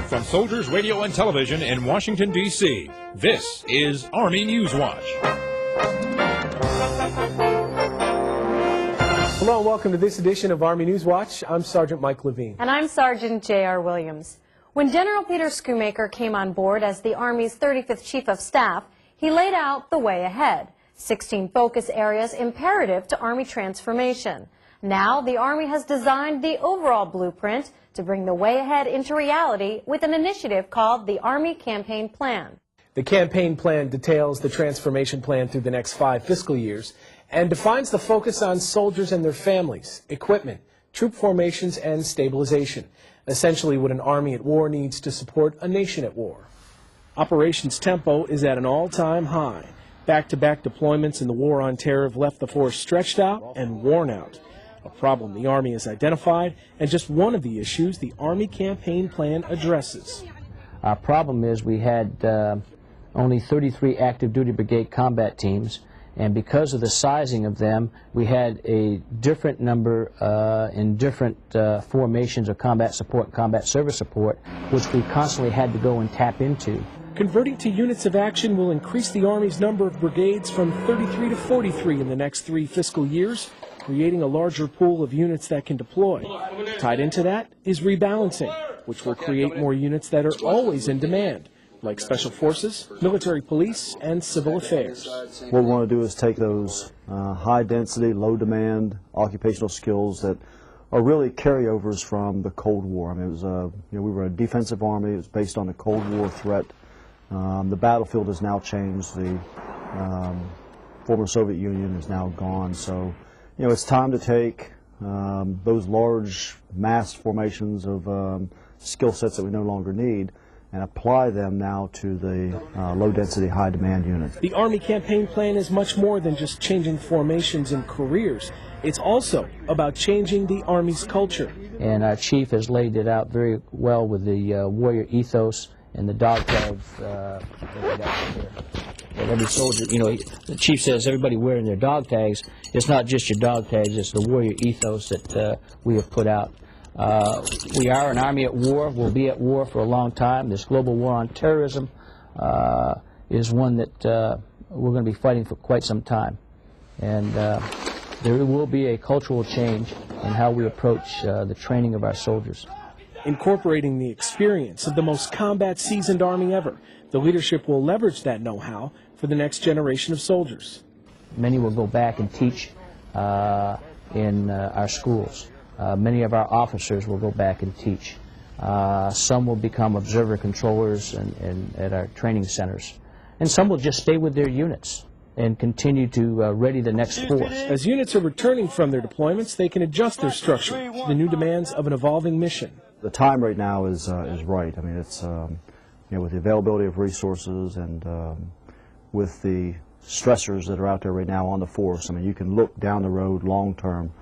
From Soldiers Radio and Television in Washington, D.C., this is Army News Watch. Hello and welcome to this edition of Army News Watch. I'm Sergeant Mike Levine. And I'm Sergeant J.R. Williams. When General Peter Schoomaker came on board as the Army's 35th Chief of Staff, he laid out the way ahead. 16 focus areas imperative to Army transformation. Now the Army has designed the overall blueprint to bring the way ahead into reality with an initiative called the Army Campaign Plan. The campaign plan details the transformation plan through the next 5 fiscal years and defines the focus on soldiers and their families, equipment, troop formations, and stabilization. Essentially what an Army at war needs to support a nation at war. Operations tempo is at an all-time high. Back-to-back deployments in the war on terror have left the force stretched out and worn out. A problem the Army has identified, and just one of the issues the Army Campaign Plan addresses. Our problem is we had only 33 active duty brigade combat teams, and because of the sizing of them, we had a different number in different formations of combat support and combat service support, which we constantly had to go and tap into. Converting to units of action will increase the Army's number of brigades from 33 to 43 in the next 3 fiscal years, creating a larger pool of units that can deploy. Tied into that is rebalancing, which will create more units that are always in demand, like Special Forces, Military Police, and Civil Affairs. What we want to do is take those high-density, low-demand occupational skills that are really carryovers from the Cold War. I mean, it was we were a defensive Army. It was based on the Cold War threat. The battlefield has now changed. The former Soviet Union is now gone. So, it's time to take those large mass formations of skill sets that we no longer need and apply them now to the low-density, high-demand units. The Army Campaign Plan is much more than just changing formations and careers. It's also about changing the Army's culture. And our chief has laid it out very well with the warrior ethos and the dog tags that we got here. And every soldier, the chief says everybody wearing their dog tags. It's not just your dog tags, it's the warrior ethos that we have put out. We are an Army at war. We'll be at war for a long time. This global war on terrorism is one that we're going to be fighting for quite some time. And there will be a cultural change in how we approach the training of our soldiers. Incorporating the experience of the most combat-seasoned Army ever, the leadership will leverage that know-how for the next generation of soldiers. Many will go back and teach in our schools. Many of our officers will go back and teach. Some will become observer controllers at our training centers. And some will just stay with their units and continue to ready the next force. As units are returning from their deployments, they can adjust their structure to the new demands of an evolving mission. The time right now is right. I mean, it's with the availability of resources and with the stressors that are out there right now on the force. I mean, you can look down the road long term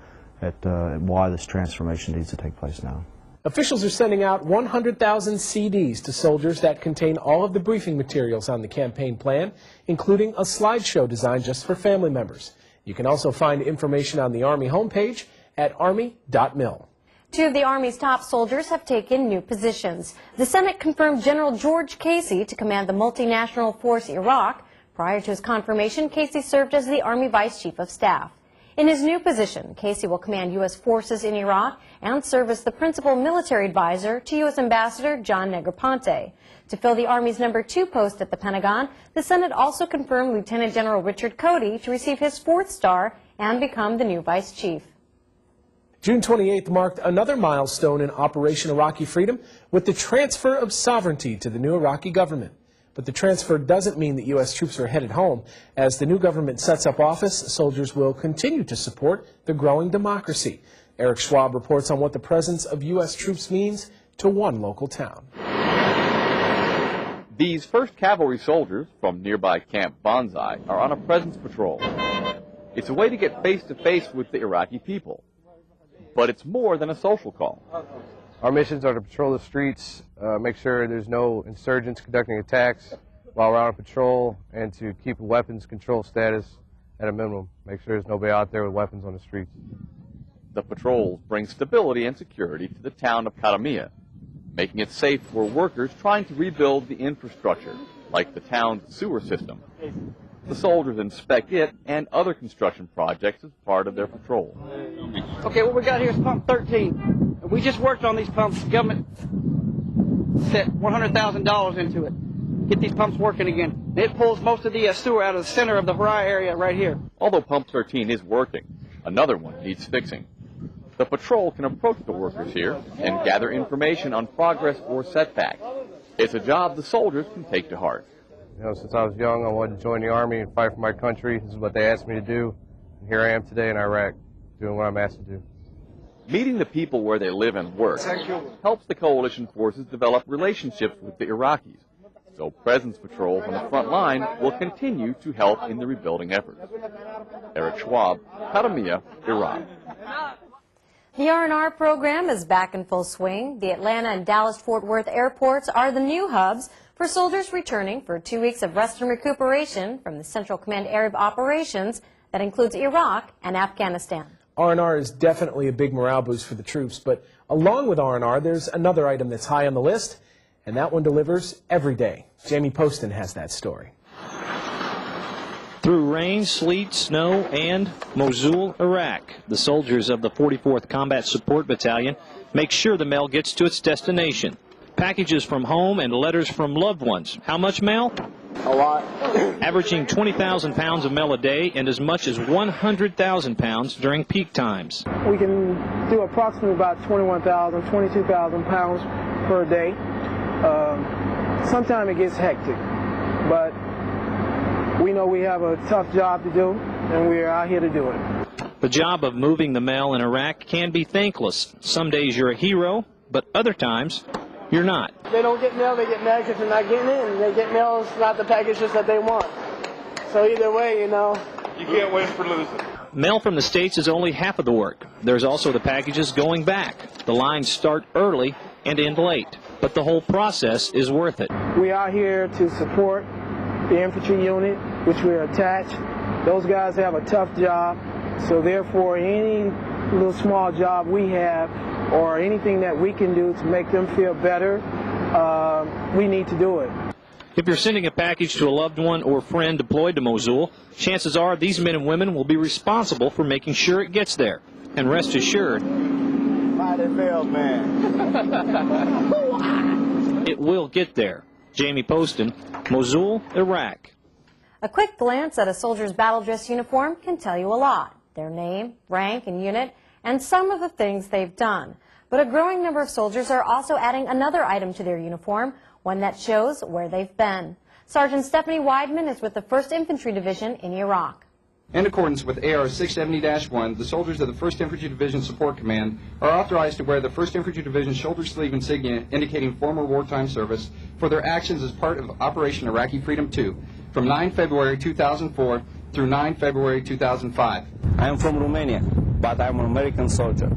at why this transformation needs to take place now. Officials are sending out 100,000 CDs to soldiers that contain all of the briefing materials on the campaign plan, including a slideshow designed just for family members. You can also find information on the Army homepage at army.mil. 2 of the Army's top soldiers have taken new positions. The Senate confirmed General George Casey to command the multinational force Iraq. Prior to his confirmation, Casey served as the Army Vice Chief of Staff. In his new position, Casey will command U.S. forces in Iraq and serve as the principal military advisor to U.S. Ambassador John Negroponte. To fill the Army's number 2 post at the Pentagon, the Senate also confirmed Lieutenant General Richard Cody to receive his 4th star and become the new Vice Chief. June 28th marked another milestone in Operation Iraqi Freedom with the transfer of sovereignty to the new Iraqi government. But the transfer doesn't mean that U.S. troops are headed home. As the new government sets up office, soldiers will continue to support the growing democracy. Eric Schwab reports on what the presence of U.S. troops means to one local town. These 1st Cavalry soldiers from nearby Camp Banzai are on a presence patrol. It's a way to get face-to-face with the Iraqi people. But it's more than a social call. Our missions are to patrol the streets, make sure there's no insurgents conducting attacks while we're out on patrol, and to keep a weapons control status at a minimum. Make sure there's nobody out there with weapons on the streets. The patrols bring stability and security to the town of Karamia, making it safe for workers trying to rebuild the infrastructure, like the town's sewer system. The soldiers inspect it and other construction projects as part of their patrol. Okay, what we got here is pump 13. We just worked on these pumps. The government set $100,000 into it. Get these pumps working again. It pulls most of the sewer out of the center of the Harai area right here. Although pump 13 is working, another one needs fixing. The patrol can approach the workers here and gather information on progress or setbacks. It's a job the soldiers can take to heart. You know, since I was young, I wanted to join the Army and fight for my country. This is what they asked me to do. And here I am today in Iraq, doing what I'm asked to do. Meeting the people where they live and work helps the coalition forces develop relationships with the Iraqis. So Presence patrols on the front line will continue to help in the rebuilding efforts. Eric Schwab, Karamia, Iraq. The R&R program is back in full swing. The Atlanta and Dallas-Fort Worth airports are the new hubs for soldiers returning for 2 weeks of rest and recuperation from the Central Command area of operations that includes Iraq and Afghanistan. R&R is definitely a big morale boost for the troops, but along with R&R, there's another item that's high on the list, and that one delivers every day. Jamie Poston has that story. Through rain, sleet, snow, and Mosul, Iraq, the soldiers of the 44th Combat Support Battalion make sure the mail gets to its destination. Packages from home and letters from loved ones. How much mail? A lot. Averaging 20,000 pounds of mail a day and as much as 100,000 pounds during peak times. We can do approximately about 21,000, 22,000 pounds per day. Sometimes it gets hectic, but we know we have a tough job to do, and we're out here to do it. The job of moving the mail in Iraq can be thankless. Some days you're a hero, but other times you're not. They don't get mail, they get mad because they're not getting in. They get mail, it's not the packages that they want. So either way, you know. You can't win for losing. Mail from the States is only half of the work. There's also the packages going back. The lines start early and end late, but the whole process is worth it. We are here to support the infantry unit, which we're attached. Those guys have a tough job, so therefore any little small job we have or anything that we can do to make them feel better, we need to do it. If you're sending a package to a loved one or friend deployed to Mosul, chances are these men and women will be responsible for making sure it gets there. And rest assured, it will get there. Jamie Poston, Mosul, Iraq. A quick glance at a soldier's battle dress uniform can tell you a lot. Their name, rank, and unit, and some of the things they've done. But a growing number of soldiers are also adding another item to their uniform, one that shows where they've been. Sergeant Stephanie Weidman is with the 1st Infantry Division in Iraq. In accordance with AR 670-1, the soldiers of the 1st Infantry Division Support Command are authorized to wear the 1st Infantry Division shoulder sleeve insignia indicating former wartime service for their actions as part of Operation Iraqi Freedom 2 from 9 February 2004 through 9 February 2005. I am from Romania, but I'm an American soldier.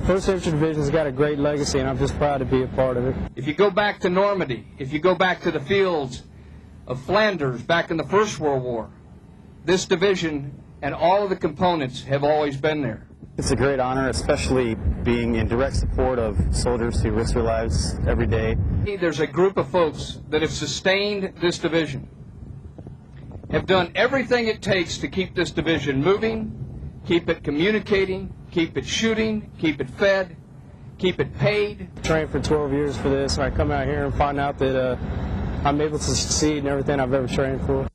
1st Infantry Division's got a great legacy, and I'm just proud to be a part of it. If you go back to Normandy, if you go back to the fields of Flanders back in the First World War, this division and all of the components have always been there. It's a great honor, especially being in direct support of soldiers who risk their lives every day. There's a group of folks that have sustained this division, have done everything it takes to keep this division moving, keep it communicating, keep it shooting, keep it fed, keep it paid. Trained for 12 years for this, and I come out here and find out that I'm able to succeed in everything I've ever trained for.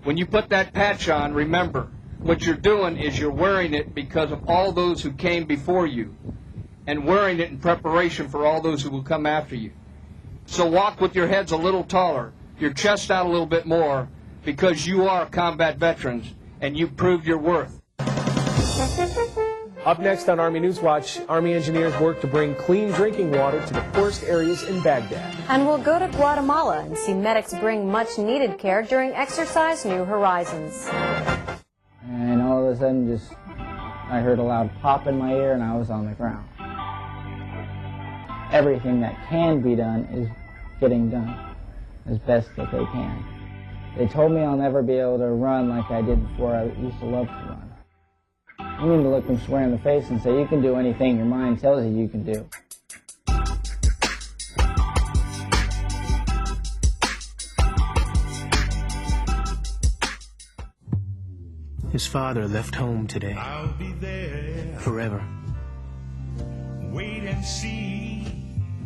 When you put that patch on, remember, what you're doing is you're wearing it because of all those who came before you, and wearing it in preparation for all those who will come after you. So walk with your heads a little taller, your chest out a little bit more, because you are combat veterans, and you proved your worth. Up next on Army News Watch, Army engineers work to bring clean drinking water to the poorest areas in Baghdad. And we'll go to Guatemala and see medics bring much-needed care during Exercise New Horizons. And all of a sudden, I heard a loud pop in my ear, and I was on the ground. Everything that can be done is getting done as best that they can. They told me I'll never be able to run like I did before. I used to love to run. You need to look them square in the face and say you can do anything your mind tells you can do. His father left home today. I'll be there. Forever. Wait and see.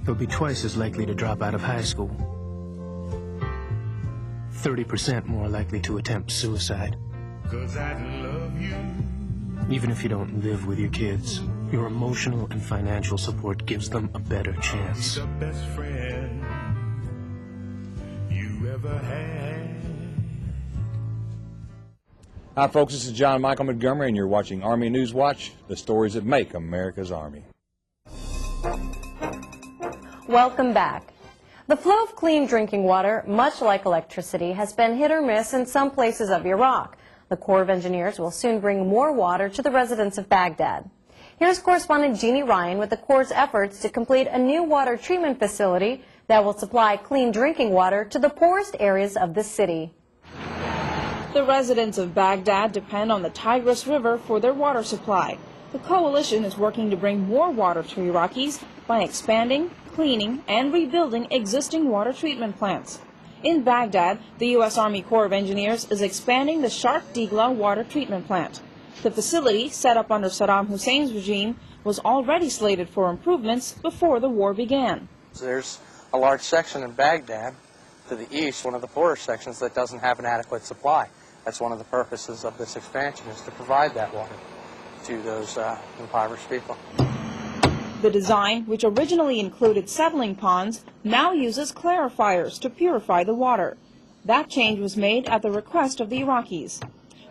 He'll be twice as likely to drop out of high school. 30% more likely to attempt suicide. 'Cause I love you. Even if you don't live with your kids, your emotional and financial support gives them a better chance. The best friend you ever had. Hi folks, this is John Michael Montgomery and you're watching Army News Watch, the stories that make America's Army. Welcome back. The flow of clean drinking water, much like electricity, has been hit or miss in some places of Iraq. The Corps of Engineers will soon bring more water to the residents of Baghdad. Here's correspondent Jeannie Ryan with the Corps' efforts to complete a new water treatment facility that will supply clean drinking water to the poorest areas of the city. The residents of Baghdad depend on the Tigris River for their water supply. The coalition is working to bring more water to Iraqis by expanding, cleaning, and rebuilding existing water treatment plants. In Baghdad, the U.S. Army Corps of Engineers is expanding the Sharq Digla water treatment plant. The facility, set up under Saddam Hussein's regime, was already slated for improvements before the war began. There's a large section in Baghdad to the east, one of the poorer sections, that doesn't have an adequate supply. That's one of the purposes of this expansion, is to provide that water to those impoverished people. The design, which originally included settling ponds, now uses clarifiers to purify the water. That change was made at the request of the Iraqis.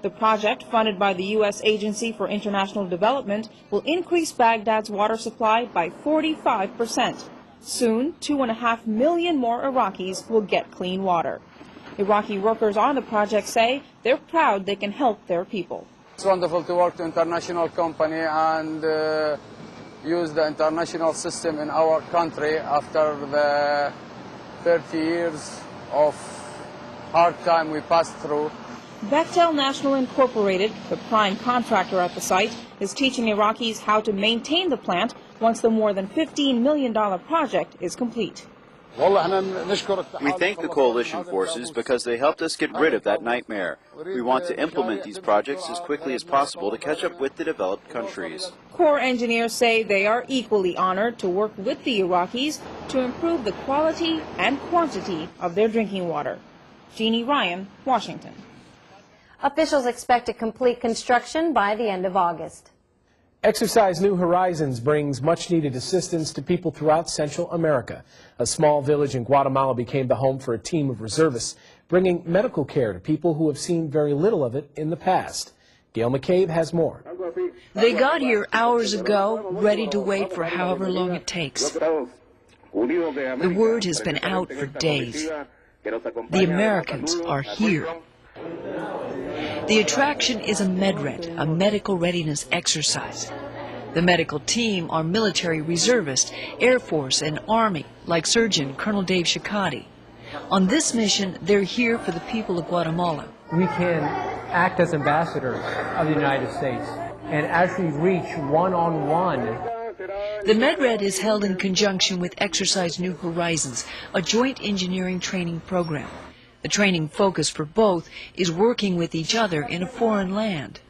The project, funded by the U.S. Agency for International Development, will increase Baghdad's water supply by 45%. Soon, 2.5 million more Iraqis will get clean water. Iraqi workers on the project say they're proud they can help their people. It's wonderful to work to an international company and use the international system in our country after the 30 years of hard time we passed through. Bechtel National Incorporated, the prime contractor at the site, is teaching Iraqis how to maintain the plant once the more than $15 million project is complete. We thank the coalition forces because they helped us get rid of that nightmare. We want to implement these projects as quickly as possible to catch up with the developed countries. Corps engineers say they are equally honored to work with the Iraqis to improve the quality and quantity of their drinking water. Jeannie Ryan, Washington. Officials expect to complete construction by the end of August. Exercise New Horizons brings much-needed assistance to people throughout Central America. A small village in Guatemala became the home for a team of reservists, bringing medical care to people who have seen very little of it in the past. Gail McCabe has more. They got here hours ago, ready to wait for however long it takes. The word has been out for days. The Americans are here. The attraction is a MedRed, a medical readiness exercise. The medical team are military reservists, Air Force and Army, like Surgeon Colonel Dave Shikati. On this mission, they're here for the people of Guatemala. We can act as ambassadors of the United States and actually reach one-on-one. The MedRed is held in conjunction with Exercise New Horizons, a joint engineering training program. The training focus for both is working with each other in a foreign land.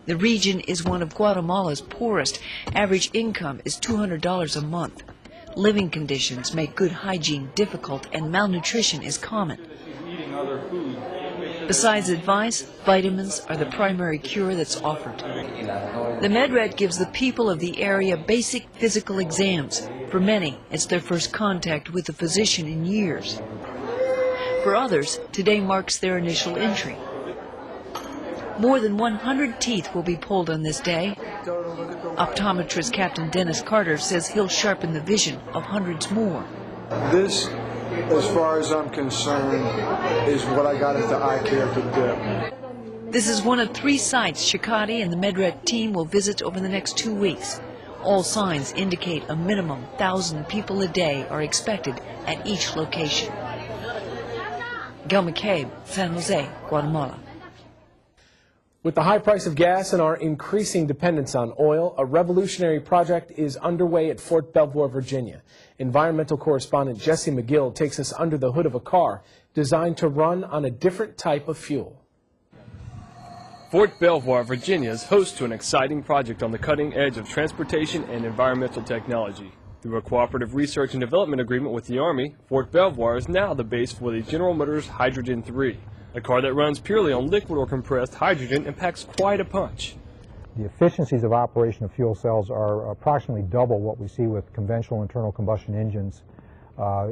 The region is one of Guatemala's poorest. Average income is $200 a month. Living conditions make good hygiene difficult and malnutrition is common. Besides advice, vitamins are the primary cure that's offered. The MedRed gives the people of the area basic physical exams. For many, it's their first contact with a physician in years. For others, today marks their initial entry. More than 100 teeth will be pulled on this day. Optometrist Captain Dennis Carter says he'll sharpen the vision of hundreds more. This, as far as I'm concerned, is what I got into eye care to do. This is one of 3 sites Shikati and the MedRed team will visit over the next 2 weeks. All signs indicate a minimum 1,000 people a day are expected at each location. Gail McCabe, San Jose, Guatemala. With the high price of gas and our increasing dependence on oil, a revolutionary project is underway at Fort Belvoir, Virginia. Environmental correspondent Jesse McGill takes us under the hood of a car designed to run on a different type of fuel. Fort Belvoir, Virginia is host to an exciting project on the cutting edge of transportation and environmental technology. Through a cooperative research and development agreement with the Army, Fort Belvoir is now the base for the General Motors Hydrogen 3, a car that runs purely on liquid or compressed hydrogen and packs quite a punch. The efficiencies of operation of fuel cells are approximately double what we see with conventional internal combustion engines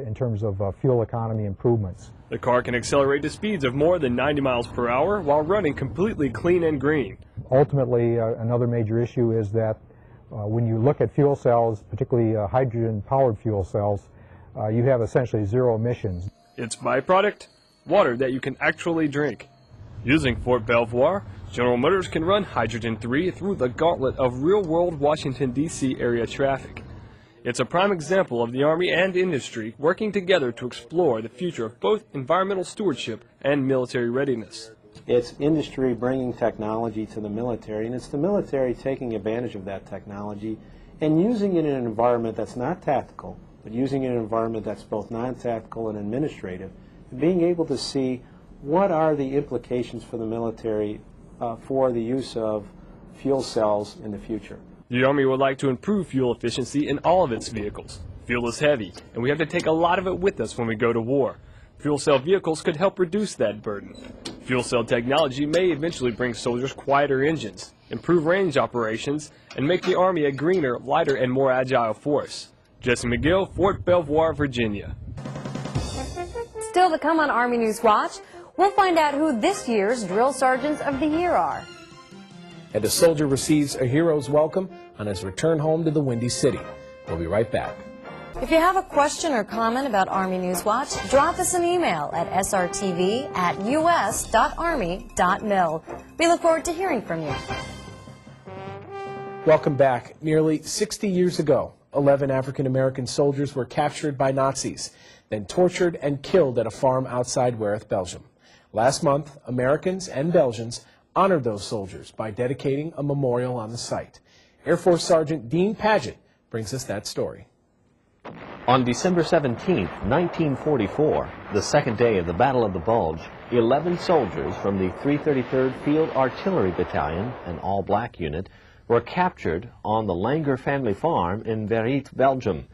in terms of fuel economy improvements. The car can accelerate to speeds of more than 90 miles per hour while running completely clean and green. Ultimately, another major issue is that when you look at fuel cells, particularly hydrogen-powered fuel cells, you have essentially zero emissions. Its byproduct? Water that you can actually drink. Using Fort Belvoir, General Motors can run Hydrogen 3 through the gauntlet of real-world Washington, D.C. area traffic. It's a prime example of the Army and industry working together to explore the future of both environmental stewardship and military readiness. It's industry bringing technology to the military, and it's the military taking advantage of that technology and using it in an environment that's not tactical, but using it in an environment that's both non-tactical and administrative, and being able to see what are the implications for the military for the use of fuel cells in the future. The Army would like to improve fuel efficiency in all of its vehicles. Fuel is heavy, and we have to take a lot of it with us when we go to war. Fuel cell vehicles could help reduce that burden. Fuel cell technology may eventually bring soldiers quieter engines, improve range operations, and make the Army a greener, lighter, and more agile force. Jesse McGill, Fort Belvoir, Virginia. Still to come on Army News Watch, we'll find out who this year's Drill Sergeants of the Year are. And a soldier receives a hero's welcome on his return home to the Windy City. We'll be right back. If you have a question or comment about Army News Watch, drop us an email at srtv@us.army.mil. We look forward to hearing from you. Welcome back. Nearly 60 years ago, 11 African-American soldiers were captured by Nazis, then tortured and killed at a farm outside Wereth, Belgium. Last month, Americans and Belgians honored those soldiers by dedicating a memorial on the site. Air Force Sergeant Dean Paget brings us that story. On December 17, 1944, the second day of the Battle of the Bulge, 11 soldiers from the 333rd Field Artillery Battalion, an all-black unit, were captured on the Langer family farm in Wereth, Belgium.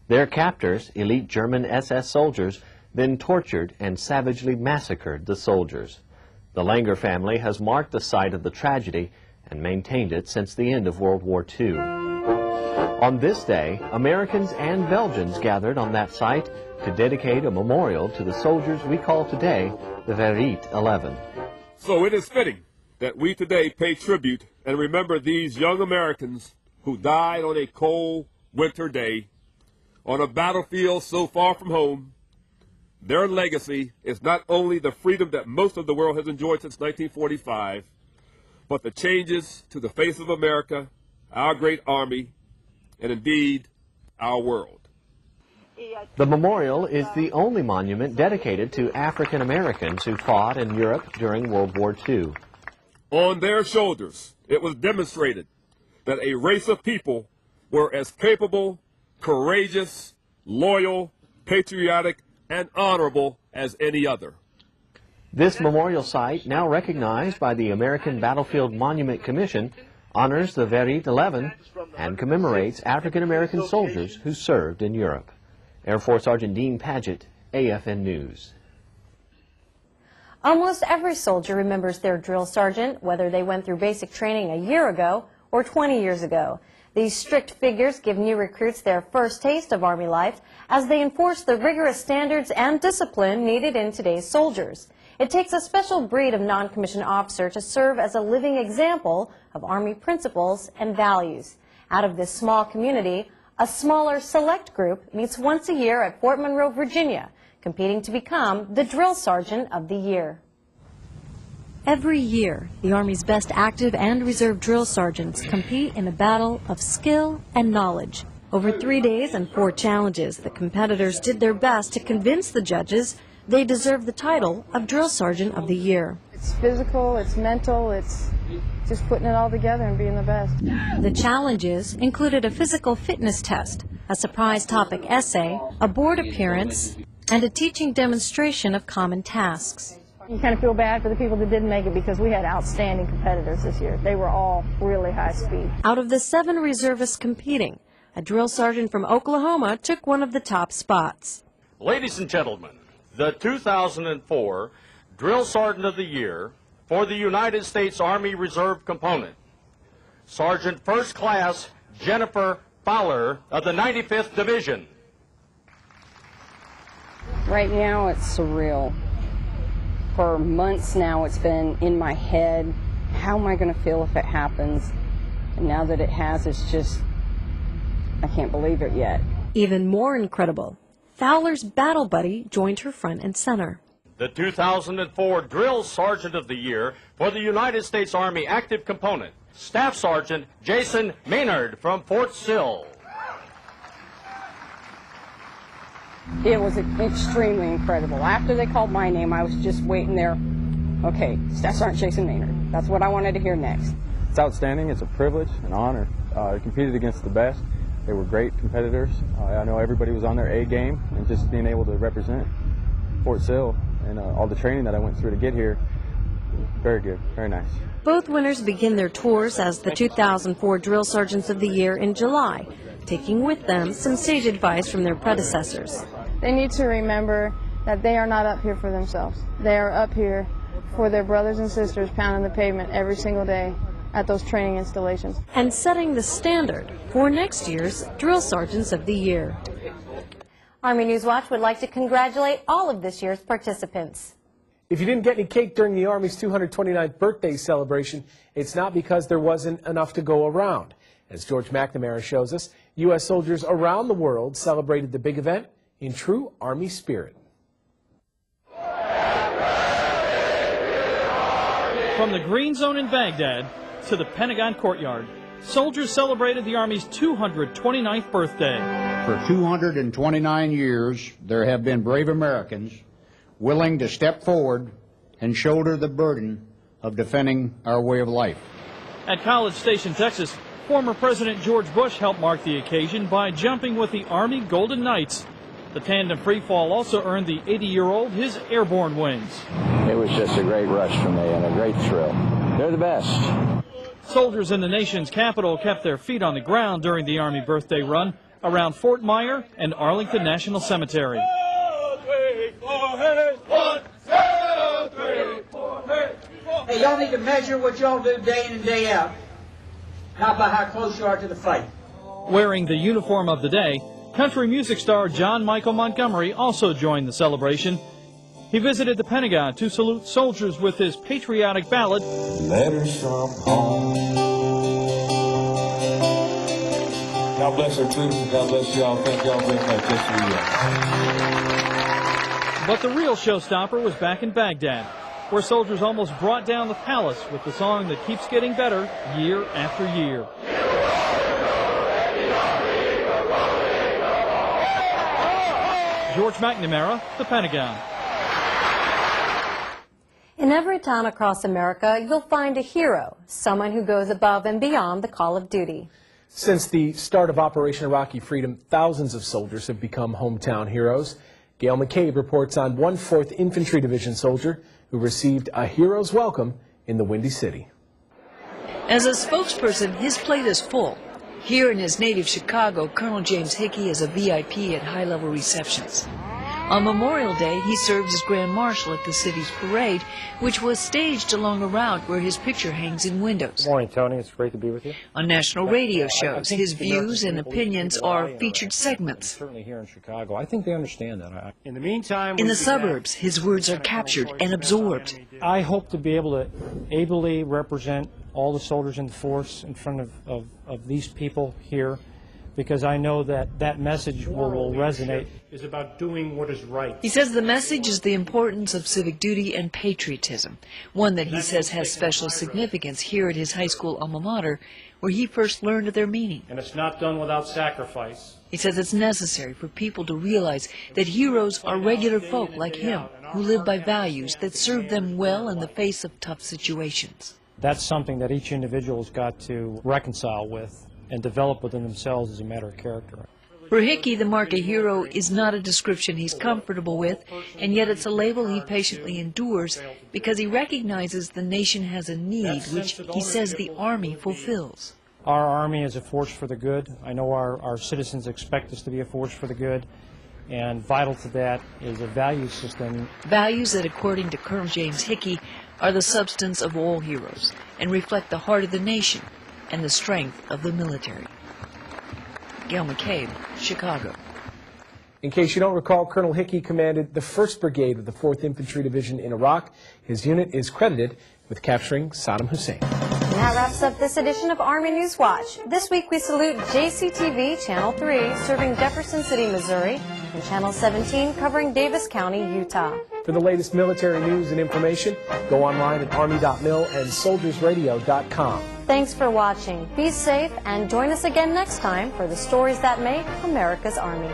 Their captors, elite German SS soldiers, then tortured and savagely massacred the soldiers. The Langer family has marked the site of the tragedy and maintained it since the end of World War II. On this day, Americans and Belgians gathered on that site to dedicate a memorial to the soldiers we call today the Wereth 11. So it is fitting that we today pay tribute and remember these young Americans who died on a cold winter day on a battlefield so far from home. Their legacy is not only the freedom that most of the world has enjoyed since 1945, but the changes to the face of America, our great Army, and indeed, our world. The memorial is the only monument dedicated to African Americans who fought in Europe during World War II. On their shoulders, it was demonstrated that a race of people were as capable, courageous, loyal, patriotic, and honorable as any other. This memorial site, now recognized by the American Battlefield Monument Commission, honors the Wereth 11 and commemorates African American soldiers who served in Europe. Air Force Sergeant Dean Paget, AFN News. Almost every soldier remembers their drill sergeant, whether they went through basic training a year ago or 20 years ago. These strict figures give new recruits their first taste of Army life as they enforce the rigorous standards and discipline needed in today's soldiers. It takes a special breed of non-commissioned officer to serve as a living example of Army principles and values. Out of this small community, a smaller select group meets once a year at Fort Monroe, Virginia, competing to become the Drill Sergeant of the Year. Every year, the Army's best active and reserve drill sergeants compete in a battle of skill and knowledge. Over 3 days and 4 challenges, the competitors did their best to convince the judges they deserve the title of Drill Sergeant of the Year. It's physical, it's mental, it's just putting it all together and being the best. The challenges included a physical fitness test, a surprise topic essay, a board appearance, and a teaching demonstration of common tasks. You kind of feel bad for the people that didn't make it because we had outstanding competitors this year. They were all really high speed. Out of the 7 reservists competing, a drill sergeant from Oklahoma took one of the top spots. Ladies and gentlemen, the 2004 Drill Sergeant of the Year for the United States Army Reserve Component, Sergeant First Class Jennifer Fowler of the 95th Division. Right now it's surreal. For months now it's been in my head, how am I going to feel if it happens? And now that it has, it's just, I can't believe it yet. Even more incredible, Fowler's battle buddy joined her front and center. The 2004 Drill Sergeant of the Year for the United States Army Active Component, Staff Sergeant Jason Maynard from Fort Sill. It was extremely incredible. After they called my name, I was just waiting there. Okay, Staff Sergeant Jason Maynard. That's what I wanted to hear next. It's outstanding. It's a privilege, an honor. I competed against the best. They were great competitors. I know everybody was on their A game, and just being able to represent Fort Sill and all the training that I went through to get here, very good, very nice. Both winners begin their tours as the 2004 Drill Sergeants of the Year in July, taking with them some sage advice from their predecessors. They need to remember that they are not up here for themselves. They are up here for their brothers and sisters pounding the pavement every single day at those training installations. And setting the standard for next year's Drill Sergeants of the Year. Army News Watch would like to congratulate all of this year's participants. If you didn't get any cake during the Army's 229th birthday celebration, it's not because there wasn't enough to go around. As George McNamara shows us, U.S. soldiers around the world celebrated the big event in true Army spirit. From the Green Zone in Baghdad to the Pentagon courtyard, soldiers celebrated the Army's 229th birthday. For 229 years, there have been brave Americans willing to step forward and shoulder the burden of defending our way of life. At College Station, Texas, former President George Bush helped mark the occasion by jumping with the Army Golden Knights. The tandem free fall also earned the 80-year-old his airborne wings. It was just a great rush for me and a great thrill. They're the best. Soldiers in the nation's capital kept their feet on the ground during the Army birthday run around Fort Myer and Arlington National Cemetery. Hey, y'all need to measure what y'all do day in and day out, not by how close you are to the fight. Wearing the uniform of the day, country music star John Michael Montgomery also joined the celebration. He visited the Pentagon to salute soldiers with his patriotic ballad, Letters from Home. God bless our troops and God bless y'all. Thank y'all very much. Yes, But the real showstopper was back in Baghdad, where soldiers almost brought down the palace with the song that keeps getting better year after year. George McNamara, the Pentagon. In every town across America, you'll find a hero, someone who goes above and beyond the call of duty. Since the start of Operation Iraqi Freedom, thousands of soldiers have become hometown heroes. Gail McCabe reports on one 4th Infantry Division soldier who received a hero's welcome in the Windy City. As a spokesperson, his plate is full. Here in his native Chicago, Colonel James Hickey is a VIP at high-level receptions. On Memorial Day, he served as Grand Marshal at the city's parade, which was staged along a route where his picture hangs in windows. Good morning, Tony. It's great to be with you. On national radio shows, his views and opinions are featured segments. Certainly here in Chicago. I think they understand that. In the meantime, In the suburbs, his words are captured and absorbed. I hope to be able to ably represent all the soldiers in the force in front of these people here, because I know that that message will resonate. Is about doing what is right. He says the message is the importance of civic duty and patriotism, one that he says has special significance here at his high school alma mater, where he first learned of their meaning. And it's not done without sacrifice. He says it's necessary for people to realize that heroes are regular folk like him. who live by values that serve them well in the face of tough situations. That's something that each individual's got to reconcile with and develop within themselves as a matter of character. For Hickey, the mark a hero is not a description he's comfortable with, and yet it's a label he patiently endures because he recognizes the nation has a need which he says the Army fulfills. Our Army is a force for the good. I know our citizens expect us to be a force for the good, and vital to that is a value system. Values that, according to Colonel James Hickey, are the substance of all heroes and reflect the heart of the nation and the strength of the military. Gail McCabe, Chicago. In case you don't recall, Colonel Hickey commanded the 1st Brigade of the 4th Infantry Division in Iraq. His unit is credited with capturing Saddam Hussein. And that wraps up this edition of Army News Watch. This week we salute JCTV Channel 3, serving Jefferson City, Missouri, and Channel 17, covering Davis County, Utah. For the latest military news and information, go online at Army.mil and SoldiersRadio.com. Thanks for watching. Be safe and join us again next time for the stories that make America's Army.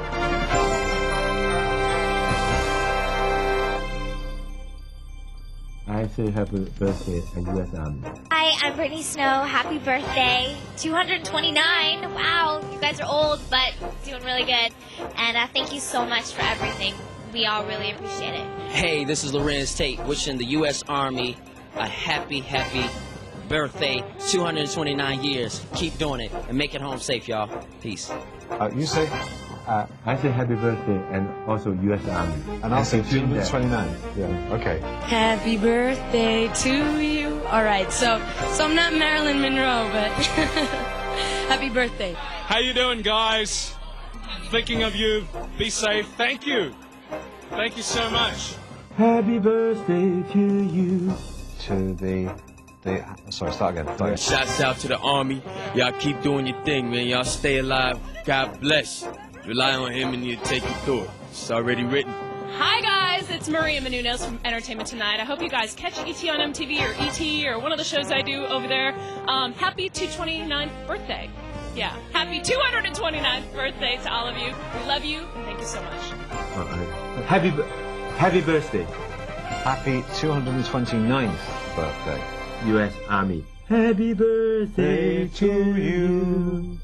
I say happy birthday to U.S. Army. Hi, I'm Brittany Snow. Happy birthday. 229. Wow, you guys are old, but doing really good. And thank you so much for everything. We all really appreciate it. Hey, this is Lorenz Tate, wishing the U.S. Army a happy birthday. 229 years. Keep doing it and make it home safe, y'all. Peace. You say? I say happy birthday and also U.S. Army. And I'll say 229. Yeah, okay. Happy birthday to you. All right, so I'm not Marilyn Monroe, but happy birthday. How you doing, guys? Thinking of you. Be safe. Thank you. Thank you so much. Happy birthday to you. To sorry, start again. Shouts out to the Army. Y'all keep doing your thing, man. Y'all stay alive. God bless. Rely on him and he'll take you through it. It's already written. Hi guys, it's Maria Menounos from Entertainment Tonight. I hope you guys catch E.T. on MTV or E.T. or one of the shows I do over there. Happy 229th birthday. Yeah, happy 229th birthday to all of you. We love you and thank you so much. Happy birthday. Happy 229th birthday. U.S. Army. Happy birthday to you.